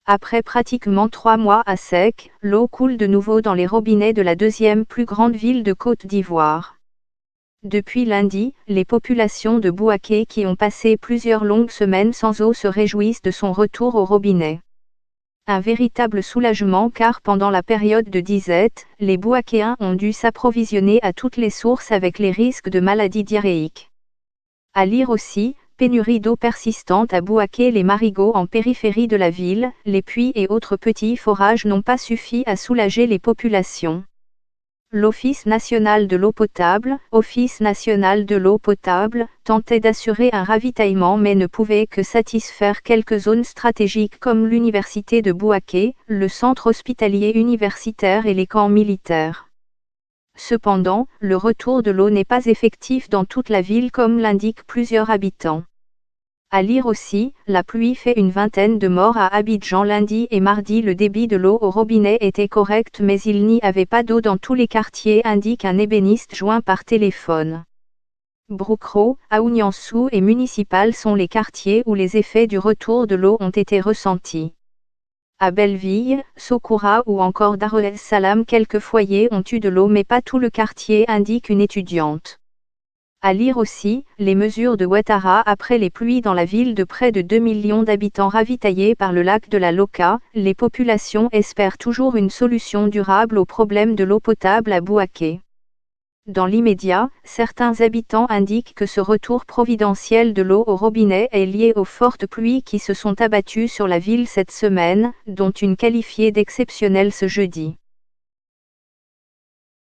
Après pratiquement 3 mois à sec, l'eau coule de nouveau dans les robinets de la deuxième plus grande ville de Côte d'Ivoire. Depuis lundi, les populations de Bouaké qui ont passé plusieurs longues semaines sans eau se réjouissent de son retour au robinet. Un véritable soulagement car pendant la période de disette, les Bouakéens ont dû s'approvisionner à toutes les sources avec les risques de maladies diarrhéiques. À lire aussi, pénurie d'eau persistante à Bouaké. Les marigots en périphérie de la ville, les puits et autres petits forages n'ont pas suffi à soulager les populations. L'Office national de l'eau potable, Office national de l'eau potable, tentait d'assurer un ravitaillement mais ne pouvait que satisfaire quelques zones stratégiques comme l'université de Bouaké, le centre hospitalier universitaire et les camps militaires. Cependant, le retour de l'eau n'est pas effectif dans toute la ville comme l'indiquent plusieurs habitants. À lire aussi, la pluie fait une vingtaine de morts à Abidjan lundi et mardi. Le débit de l'eau au robinet était correct mais il n'y avait pas d'eau dans tous les quartiers, indique un ébéniste joint par téléphone. Broukro, Aouniansou et Municipal sont les quartiers où les effets du retour de l'eau ont été ressentis. À Belleville, Sokoura ou encore Dar es Salaam, quelques foyers ont eu de l'eau mais pas tout le quartier, indique une étudiante. À lire aussi, les mesures de Ouattara après les pluies dans la ville de près de 2 millions d'habitants ravitaillés par le lac de la Loka. Les populations espèrent toujours une solution durable au problème de l'eau potable à Bouaké. Dans l'immédiat, certains habitants indiquent que ce retour providentiel de l'eau au robinet est lié aux fortes pluies qui se sont abattues sur la ville cette semaine, dont une qualifiée d'exceptionnelle ce jeudi.